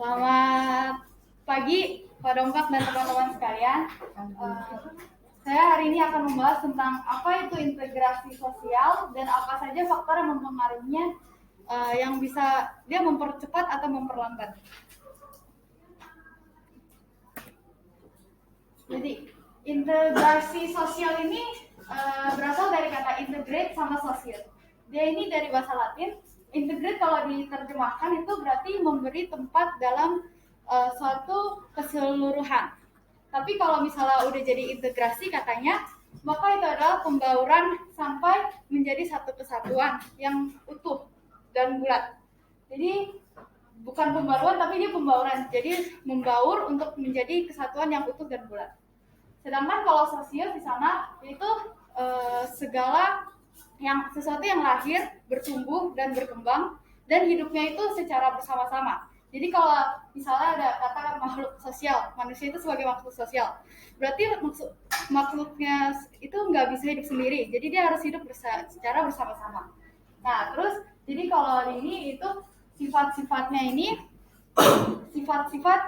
Selamat pagi, Pak Dongkak dan teman-teman sekalian. Saya hari ini akan membahas tentang apa itu integrasi sosial dan apa saja faktor yang mempengaruhinya yang bisa dia mempercepat atau memperlambat. Jadi, integrasi sosial ini berasal dari kata integrate sama sosial. Dia ini dari bahasa Latin. Integrate kalau diterjemahkan itu berarti memberi tempat dalam suatu keseluruhan. Tapi kalau misalnya udah jadi integrasi katanya, maka itu adalah pembauran sampai menjadi satu kesatuan yang utuh dan bulat. Jadi bukan pembaruan tapi dia pembauran. Jadi membaur untuk menjadi kesatuan yang utuh dan bulat. Sedangkan kalau sosial di sana itu segala sesuatu yang lahir, bertumbuh dan berkembang dan hidupnya itu secara bersama-sama. Jadi kalau misalnya ada kata makhluk sosial, manusia itu sebagai makhluk sosial, berarti makhluknya itu nggak bisa hidup sendiri. Jadi dia harus hidup secara bersama-sama. Nah terus jadi kalau ini itu sifat-sifatnya ini sifat-sifat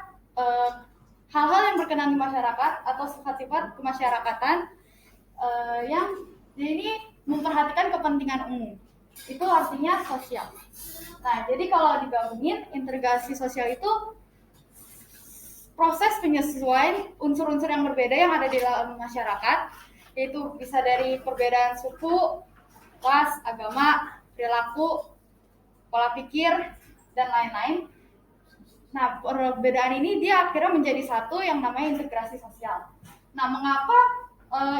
hal-hal yang berkenan di masyarakat atau sifat-sifat kemasyarakatan yang ini memperhatikan kepentingan umum. Itu artinya sosial. Nah, jadi kalau digabungin, integrasi sosial itu proses penyesuaian unsur-unsur yang berbeda yang ada di dalam masyarakat, yaitu bisa dari perbedaan suku, ras, agama, perilaku, pola pikir, dan lain-lain. Nah, perbedaan ini dia akhirnya menjadi satu yang namanya integrasi sosial. Nah, mengapa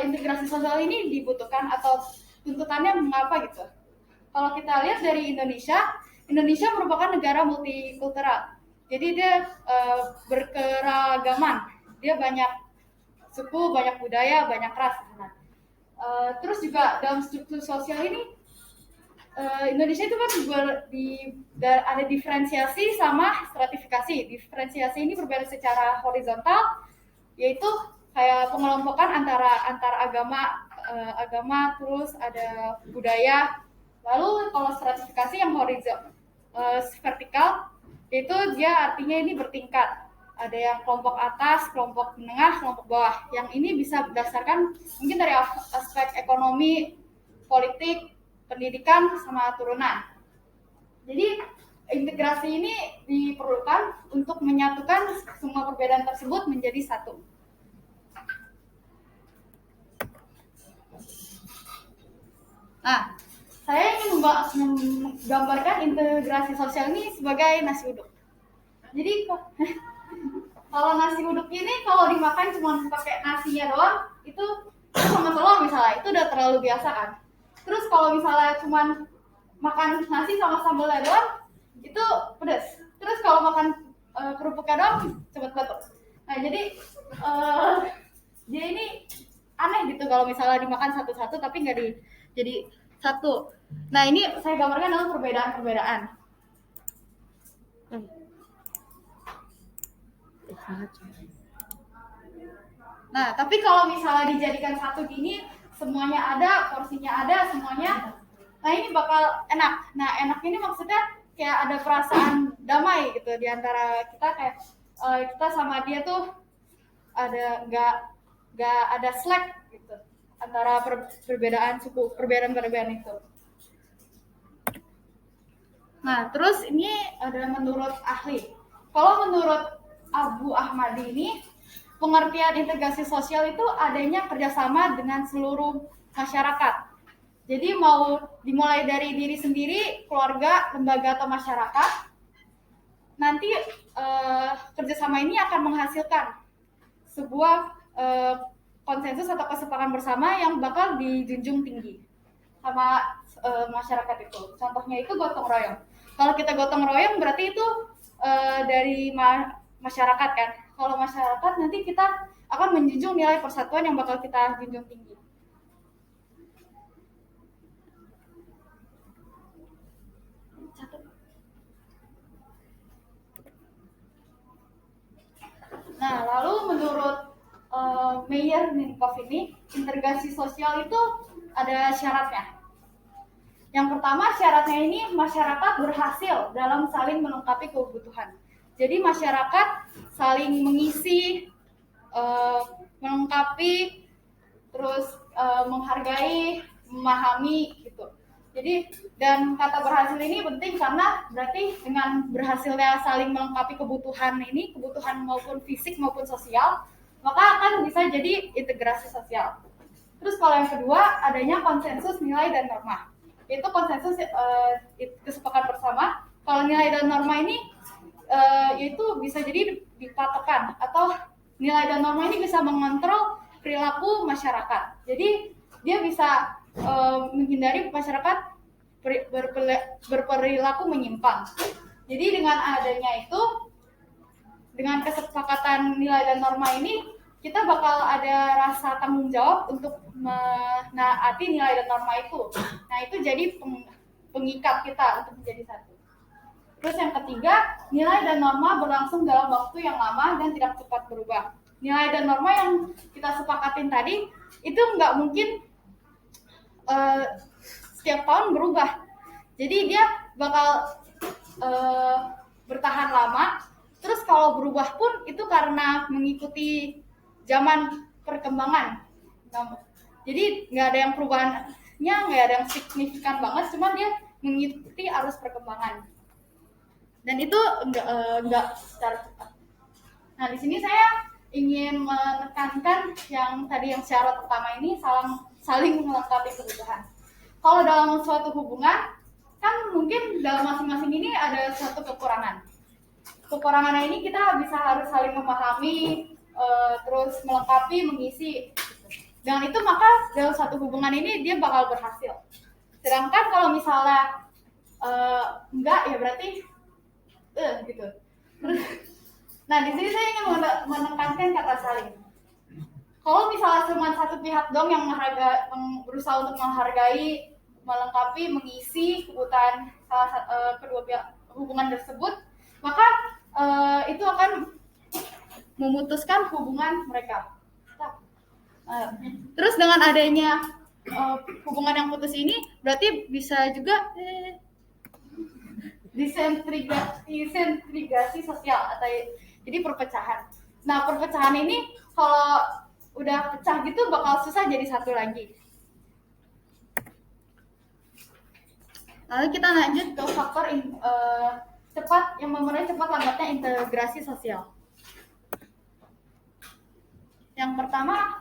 integrasi sosial ini dibutuhkan atau tuntutannya mengapa gitu? Kalau kita lihat dari Indonesia merupakan negara multikultural. Jadi dia berkeragaman. Dia banyak suku, banyak budaya, banyak ras. Nah, terus juga dalam struktur sosial ini Indonesia itu kan ada diferensiasi sama stratifikasi. Diferensiasi ini berbeda secara horizontal, yaitu kayak pengelompokan antara agama terus ada budaya. Lalu kalau stratifikasi yang vertikal itu dia artinya ini bertingkat. Ada yang kelompok atas, kelompok menengah, kelompok bawah. Yang ini bisa berdasarkan mungkin dari aspek ekonomi, politik, pendidikan sama turunan. Jadi integrasi ini diperlukan untuk menyatukan semua perbedaan tersebut menjadi satu. Nah, saya ingin menggambarkan integrasi sosial ini sebagai nasi uduk. Jadi kalau nasi uduk ini kalau dimakan cuma pakai nasinya doang, itu sama telur misalnya, itu udah terlalu biasa kan. Terus kalau misalnya cuma makan nasi sama sambalnya doang, itu pedas. Terus kalau makan kerupuknya doang, cepet batuk. Nah jadi dia ini aneh gitu kalau misalnya dimakan satu-satu tapi nggak jadi satu. Nah ini saya gambarkan dalam perbedaan-perbedaan. Nah tapi kalau misalnya dijadikan satu gini, semuanya ada, porsinya ada, semuanya. Nah ini bakal enak. Nah enak ini maksudnya kayak ada perasaan damai gitu di antara kita, kayak kita sama dia tuh ada nggak ada slack gitu antara perbedaan suku, perbedaan itu. Nah, terus ini ada menurut ahli. Kalau menurut Abu Ahmadi ini, pengertian integrasi sosial itu adanya kerjasama dengan seluruh masyarakat. Jadi mau dimulai dari diri sendiri, keluarga, lembaga atau masyarakat, nanti kerjasama ini akan menghasilkan sebuah konsensus atau kesepakatan bersama yang bakal dijunjung tinggi sama masyarakat itu. Contohnya itu gotong royong. Kalau kita gotong royong berarti itu dari masyarakat kan. Kalau masyarakat nanti kita akan menjunjung nilai persatuan yang bakal kita junjung tinggi. Nah, lalu menurut Meyer-Minkoff ini, integrasi sosial itu ada syaratnya. Yang pertama, syaratnya ini masyarakat berhasil dalam saling melengkapi kebutuhan. Jadi masyarakat saling mengisi, melengkapi, terus menghargai, memahami gitu. Jadi dan kata berhasil ini penting karena berarti dengan berhasilnya saling melengkapi kebutuhan ini, kebutuhan maupun fisik maupun sosial, maka akan bisa jadi integrasi sosial. Terus kalau yang kedua adanya konsensus nilai dan norma. Itu konsensus kesepakatan bersama. Kalau nilai dan norma ini itu bisa jadi dipatokan atau nilai dan norma ini bisa mengontrol perilaku masyarakat. Jadi dia bisa menghindari masyarakat berperilaku menyimpang. Jadi dengan adanya itu, dengan kesepakatan nilai dan norma ini, kita bakal ada rasa tanggung jawab untuk menaati nilai dan norma itu. Nah itu jadi pengikat kita untuk menjadi satu. Terus yang ketiga, nilai dan norma berlangsung dalam waktu yang lama dan tidak cepat berubah. Nilai dan norma yang kita sepakatin tadi, itu nggak mungkin setiap tahun berubah. Jadi dia bakal bertahan lama. Terus kalau berubah pun itu karena mengikuti zaman perkembangan. Jadi nggak ada yang perubahannya, nggak ada yang signifikan banget, cuma dia mengikuti arus perkembangan. Dan itu enggak secara cepat. Nah di sini saya ingin menekankan yang tadi yang syarat pertama ini saling melengkapi kebutuhan. Kalau dalam suatu hubungan kan mungkin dalam masing-masing ini ada suatu kekurangan. Kekurangannya ini kita harus saling memahami, terus melengkapi, mengisi. Dengan itu maka dalam satu hubungan ini dia bakal berhasil. Sedangkan kalau misalnya enggak ya berarti gitu. Nah di sini saya ingin menekankan kata saling. Kalau misalnya cuma satu pihak dong yang berusaha untuk menghargai, melengkapi, mengisi kebutuhan kedua pihak hubungan tersebut, maka itu akan memutuskan hubungan mereka. Terus dengan adanya hubungan yang putus ini, berarti bisa juga disentrigasi sosial atau jadi perpecahan. Nah perpecahan ini kalau udah pecah gitu bakal susah jadi satu lagi. Lalu kita lanjut ke faktor yang memenuhi cepat lambatnya integrasi sosial. Yang pertama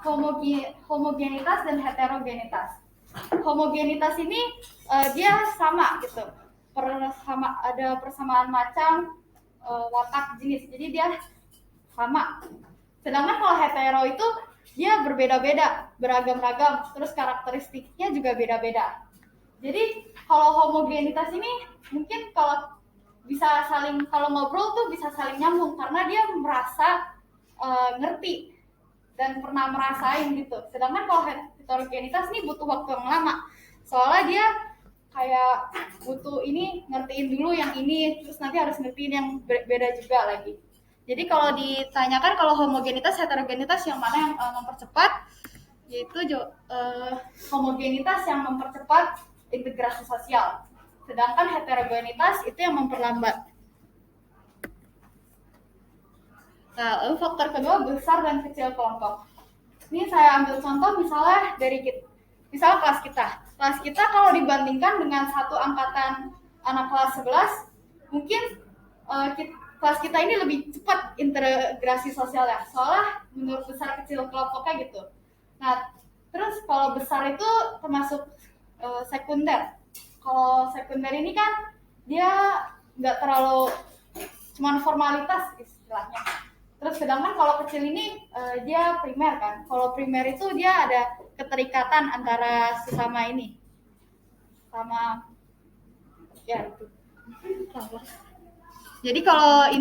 homogenitas dan heterogenitas. Homogenitas ini dia sama gitu. Ada persamaan macam, watak, jenis, jadi dia sama. Sedangkan kalau hetero itu dia berbeda-beda, beragam-ragam, terus karakteristiknya juga beda-beda. Jadi kalau homogenitas ini mungkin kalau ngobrol tuh bisa saling nyambung karena dia merasa ngerti dan pernah merasain gitu. Sedangkan kalau heterogenitas ini butuh waktu yang lama, soalnya dia kayak butuh ini ngertiin dulu yang ini, terus nanti harus ngertiin yang beda juga lagi. Jadi kalau ditanyakan kalau homogenitas, heterogenitas yang mana yang mempercepat, yaitu homogenitas yang mempercepat integrasi sosial, sedangkan heterogenitas itu yang memperlambat. Nah, lalu faktor kedua, besar dan kecil kelompok. Ini saya ambil contoh misalnya misalnya kelas kita. Kelas kita kalau dibandingkan dengan satu angkatan anak kelas 11, mungkin kelas kita ini lebih cepat integrasi sosialnya. Soalnya menurut besar kecil kelompoknya gitu. Nah, terus kalau besar itu termasuk sekunder. Kalau sekunder ini kan dia nggak terlalu cuman formalitas istilahnya. Terus sedangkan kalau kecil ini dia primer kan. Kalau primer itu dia ada keterikatan antara sesama ini. Sama ya itu. Jadi kalau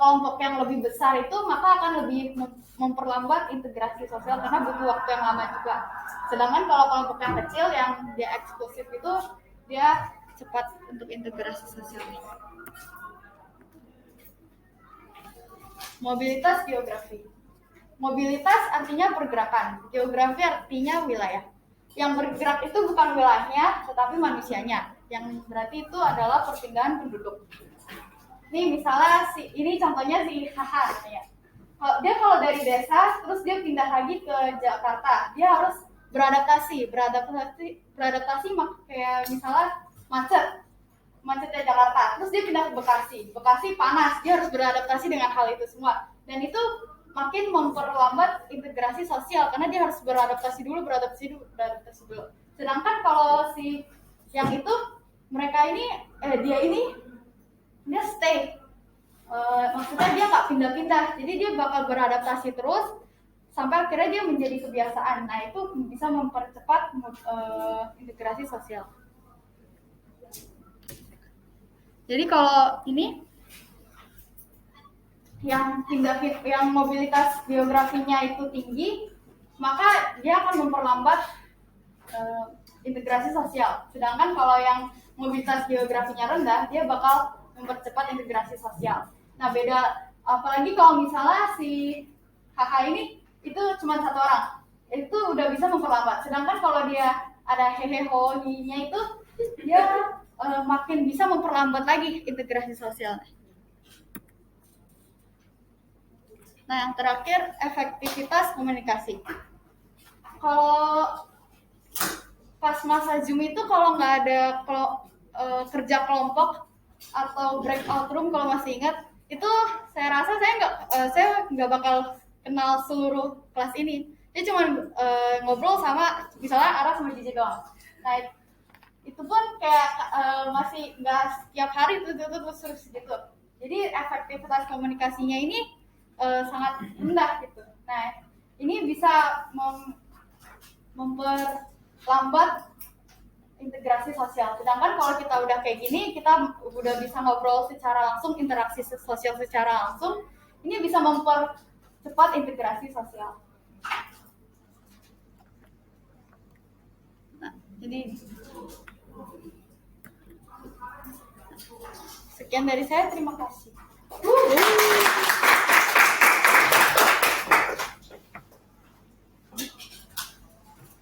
kelompok yang lebih besar itu maka akan lebih memperlambat integrasi sosial karena butuh waktu yang lama juga. Sedangkan kalau kelompok yang kecil yang dia eksklusif itu dia cepat untuk integrasi sosial. Mobilitas geografi. Mobilitas artinya pergerakan, geografi artinya wilayah. Yang bergerak itu bukan wilayahnya, tetapi manusianya. Yang berarti itu adalah perpindahan penduduk. Nih misalnya ini contohnya si Haha ya. Dia kalau dari desa terus dia pindah lagi ke Jakarta, dia harus beradaptasi kayak misalnya macetnya Jakarta, terus dia pindah ke Bekasi panas, dia harus beradaptasi dengan hal itu semua, dan itu makin memperlambat integrasi sosial karena dia harus beradaptasi dulu. Sedangkan kalau si yang itu dia stay, maksudnya dia nggak pindah-pindah, jadi dia bakal beradaptasi terus sampai akhirnya dia menjadi kebiasaan. Nah itu bisa mempercepat integrasi sosial. Jadi kalau ini yang mobilitas geografinya itu tinggi, maka dia akan memperlambat integrasi sosial. Sedangkan kalau yang mobilitas geografinya rendah, dia bakal mempercepat integrasi sosial. Nah beda, apalagi kalau misalnya si HH ini itu cuma satu orang, itu udah bisa memperlambat. Sedangkan kalau dia ada heheho-nya itu, dia makin bisa memperlambat lagi integrasi sosial. Nah yang terakhir, efektivitas komunikasi. Kalau pas masa Zoom itu kalau nggak ada kerja kelompok atau breakout room, kalau masih ingat, itu saya rasa saya nggak bakal kenal seluruh kelas ini. Dia cuma ngobrol sama misalnya Ara sama Jiji doang. Nah itu pun kayak masih nggak setiap hari terus gitu. Jadi efektivitas komunikasinya ini sangat rendah gitu. Nah ini bisa memperlambat integrasi sosial. Sedangkan kalau kita udah kayak gini, kita udah bisa ngobrol secara langsung, interaksi sosial secara langsung, ini bisa mempercepat integrasi sosial. Nah, jadi sekian dari saya, terima kasih.